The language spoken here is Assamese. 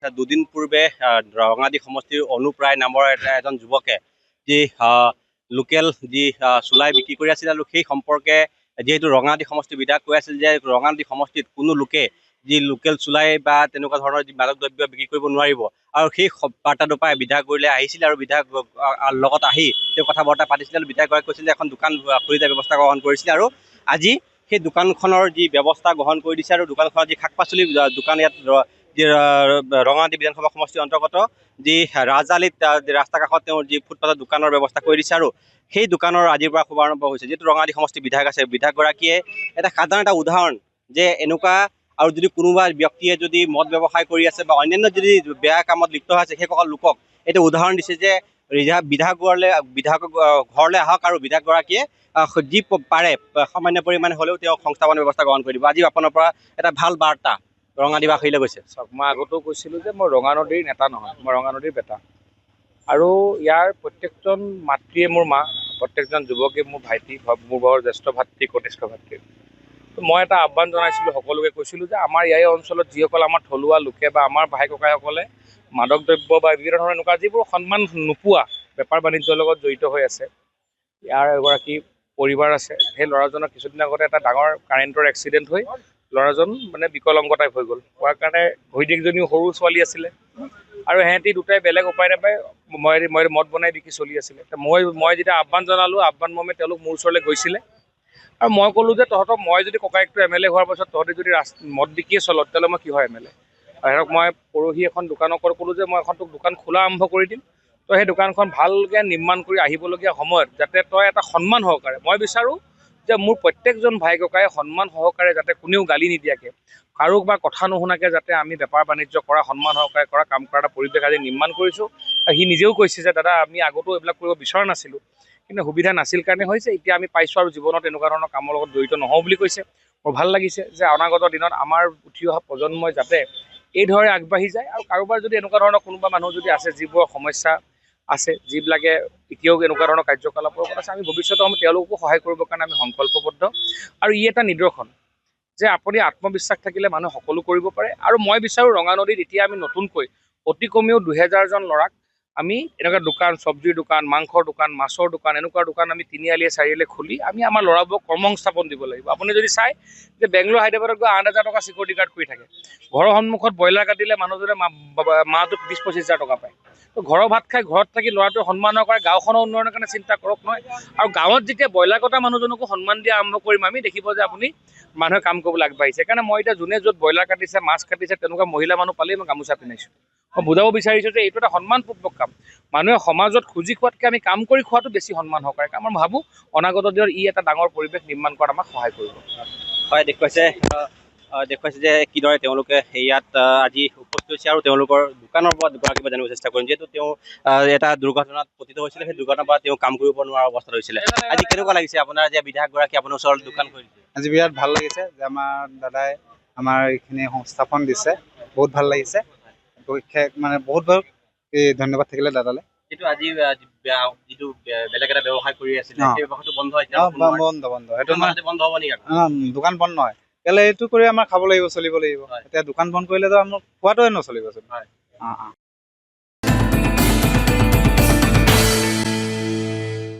দুদিন পূৰ্বে ৰঙাদি সমষ্টিৰ অনুপ ৰায় নামৰ এজন যুৱকে যি লোকেল যি চুলাই বিক্ৰী কৰি আছিল আৰু সেই সম্পৰ্কে যিহেতু ৰঙাদি সমষ্টিৰ বিধায়ক কৈ আছিল যে ৰঙাদি সমষ্টিত কোনো লোকে যি লোকেল চুলাই বা তেনেকুৱা ধৰণৰ যি মাদক দ্ৰব্য বিক্ৰী কৰিব নোৱাৰিব আৰু সেই বাৰ্তাটো পাই বিধায়কগৰাকীলৈ আহিছিল আৰু বিধায়ক লগত আহি তেওঁ কথা বৰ্তা পাতিছিল আৰু বিধায়কগৰাকীয়ে কৈছিল যে এখন দোকান খুলি দিয়াৰ ব্যৱস্থা গ্ৰহণ কৰিছিল আৰু আজি সেই দোকানখনৰ যি ব্যৱস্থা গ্ৰহণ কৰি দিছে আৰু দোকানখনৰ যি শাক পাচলি দোকান ইয়াত যি ৰঙাদি বিধানসভা সমষ্টিৰ অন্তৰ্গত যি ৰাজআলিত ৰাস্তা কাষত তেওঁৰ যি ফুটপাথৰ দোকানৰ ব্যৱস্থা কৰি দিছে আৰু সেই দোকানৰ আজিৰ পৰা শুভাৰম্ভ হৈছে। যিহেতু ৰঙাদি সমষ্টিৰ বিধায়ক আছে, বিধায়কগৰাকীয়ে এটা সাধাৰণ এটা উদাহৰণ যে এনেকুৱা আৰু যদি কোনোবা ব্যক্তিয়ে যদি মদ ব্যৱসায় কৰি আছে বা অন্যান্য যদি বেয়া কামত লিপ্ত হৈ আছে সেইসকল লোকক এইটো উদাহৰণ দিছে যে বিধায়কৰ ঘৰলৈ আহক আৰু বিধায়কগৰাকীয়ে যি পাৰে সামান্য পৰিমাণে হ'লেও তেওঁ সংস্থাপন ব্যৱস্থা গ্ৰহণ কৰি দিব। আজি আপোনাৰ পৰা এটা ভাল বাৰ্তা ৰঙাদিবাসীলৈ গৈছে। চাওক, মই আগতেও কৈছিলোঁ যে মই ৰঙা নদীৰ নেতা নহয়, মই ৰঙা নদীৰ বেটা। আৰু ইয়াৰ প্ৰত্যেকজন মাতৃয়ে মোৰ মা, প্ৰত্যেকজন যুৱকে মোৰ ভাইটি, মোৰ বৰ জ্যেষ্ঠ ভাতৃ, কনিষ্ঠ ভাতৃ। মই এটা আহ্বান জনাইছিলোঁ, সকলোকে কৈছিলোঁ যে আমাৰ ইয়াৰ অঞ্চলত যিসকল আমাৰ থলুৱা লোকে বা আমাৰ ভাই ককাইসকলে মাদক দ্ৰব্য বা বিভিন্ন ধৰণৰ এনেকুৱা যিবোৰ সন্মান নোপোৱা বেপাৰ বাণিজ্যৰ লগত জড়িত হৈ আছে, ইয়াৰ এগৰাকী পৰিবাৰ আছে। সেই ল'ৰাজনৰ কিছুদিন আগতে এটা ডাঙৰ কাৰেণ্টৰ এক্সিডেণ্ট হৈ ল'ৰাজন মানে বিকলাংগ টাইপ হৈ গ'ল। হোৱাৰ কাৰণে ঘৈণীয়েকজনীও সৰু ছোৱালী আছিলে আৰু সিহঁতি দুটাই বেলেগ উপায় নাপায় মই মদ বনাই বিকি চলি আছিলে। মই যেতিয়া আহ্বান জনালোঁ, আহ্বান মৰ্মে তেওঁলোক মোৰ ওচৰলৈ গৈছিলে আৰু মই ক'লোঁ যে তহঁতক মই যদি ককায়েকটো MLA হোৱাৰ পাছত তহঁতি যদি মদ বিকিয়ে চলত তেতিয়াহ'লে মই কিহৰ MLA। আৰু সিহঁতক মই পৰহি এখন দোকানৰ ওপৰত ক'লোঁ যে মই এখন তোক দোকান খোলা আৰম্ভ কৰি দিম, তই সেই দোকানখন ভালকৈ নিৰ্মাণ কৰি আহিবলগীয়া সময়ত যাতে তই এটা সন্মান সহকাৰে, মই বিচাৰোঁ যে মোৰ প্ৰত্যেকজন ভাই ককাই সন্মান সহকাৰে যাতে কোনেও গালি নিদিয়াকৈ কাৰোক বা কথা নুশুনাকৈ যাতে আমি বেপাৰ বাণিজ্য কৰা, সন্মান সহকাৰে কৰা কাম কৰা এটা পৰিৱেশ আজি নিৰ্মাণ কৰিছোঁ। সি নিজেও কৈছে যে দাদা আমি আগতেও এইবিলাক কৰিব বিচৰা নাছিলোঁ, কিন্তু সুবিধা নাছিল কাৰণে হৈছে, এতিয়া আমি পাইছোঁ আৰু জীৱনত এনেকুৱা ধৰণৰ কামৰ লগত জড়িত নহওঁ বুলি কৈছে। মোৰ ভাল লাগিছে যে অনাগত দিনত আমাৰ উঠি অহা প্ৰজন্মই যাতে এইদৰে আগবাঢ়ি যায় আৰু কাৰোবাৰ যদি এনেকুৱা ধৰণৰ কোনোবা মানুহ যদি আছে যিবোৰৰ সমস্যা আছে, যিবিলাকে এতিয়াও এনেকুৱা ধৰণৰ কাৰ্যকলাপৰ কথা আছে, আমি ভৱিষ্যতে আমি তেওঁলোককো সহায় কৰিবৰ কাৰণে আমি সংকল্পবদ্ধ। আৰু ই এটা নিদৰ্শন যে আপুনি আত্মবিশ্বাস থাকিলে মানুহে সকলো কৰিব পাৰে। আৰু মই বিচাৰোঁ ৰঙা নদীত এতিয়া আমি নতুনকৈ অতি কমেও 2000জন ল'ৰাক আমি এনেকুৱা দোকান, চব্জিৰ দোকান, মাংসৰ দোকান, মাছৰ দোকান, এনেকুৱা দোকান আমি তিনিআলিয়ে চাৰিআলিয়ে খুলি আমি আমাৰ ল'ৰাবোৰক কৰ্মসংস্থাপন দিব লাগিব। আপুনি যদি চাই যে বেংগলোৰ, হায়দৰাবাদত গৈ 8,000 টকা চিকিউৰিটি গাৰ্ড কৰি থাকে, ঘৰৰ সন্মুখত ব্ৰইলাৰ কাটিলে মানুহজনে মাহটোত 20-25 হাজাৰ টকা পায়। তো ঘৰৰ ভাত খাই ঘৰত থাকি ল'ৰাটোৱে সন্মান কৰে, গাঁওখনৰ উন্নয়নৰ কাৰণে চিন্তা কৰক নহয়। আৰু গাঁৱত যেতিয়া ব্ৰইলাৰ কটা মানুহজনকো সন্মান দিয়া আৰম্ভ কৰিম আমি, দেখিব যে আপুনি মানুহে কাম কৰিবলৈ আগবাঢ়িছে। সেইকাৰণে মই এতিয়া যোনে য'ত ব্ৰইলাৰ কাটিছে, মাছ কাটিছে, তেনেকুৱা মহিলা মানুহ পালেই মই গামোচা পিন্ধাইছোঁ। মই বুজাব বিচাৰিছোঁ যে এইটো এটা সন্মানপূৰ্বক কাম। মানুহে সমাজত খুজি খোৱাতকৈ আমি কাম কৰি খোৱাটো বেছি সন্মান সহকাৰে কাম। মই ভাবোঁ অনাগত দিনত ই এটা ডাঙৰ পৰিৱেশ নিৰ্মাণ কৰাত আমাক সহায় কৰিব। হয়, দেখুৱাইছে যে কিদৰে তেওঁলোকে ইয়াত আজি উপস্থিত হৈছে আৰু তেওঁলোকৰ দোকানৰ পৰা দুগৰাকীৰ পৰা জানিব চেষ্টা কৰিম। যিহেতু তেওঁ এটা দুৰ্ঘটনাত পতিত হৈছিলে, সেই দুৰ্ঘটনাৰ পৰা তেওঁ কাম কৰিব নোৱাৰা অৱস্থাত হৈছিলে। আজি কেনেকুৱা লাগিছে আপোনাৰ যে বিধায়কগৰাকী আপোনাৰ ওচৰত দোকান কৰি দিছে? আজি বিৰাট ভাল লাগিছে যে আমাৰ দাদাই আমাৰ এইখিনি সংস্থাপন দিছে, বহুত ভাল লাগিছে। মানে বহুত ধন্যবাদ থাকিলে দাদালৈ। যিটো আজি যিটো বেলেগ এটা ব্যৱসায় কৰি আছিলে সেই ব্যৱসায়টো বন্ধ হৈছে। বন্ধ সেইটো বন্ধ হ'ব নেকি? দোকান বন্ধ নহয়, কেলে এইটো কৰি আমাৰ খাব লাগিব, চলিব লাগিব। এতিয়া দোকান বন্ধ কৰিলেতো আমাৰ খোৱাটোৱে নচলিবচোন।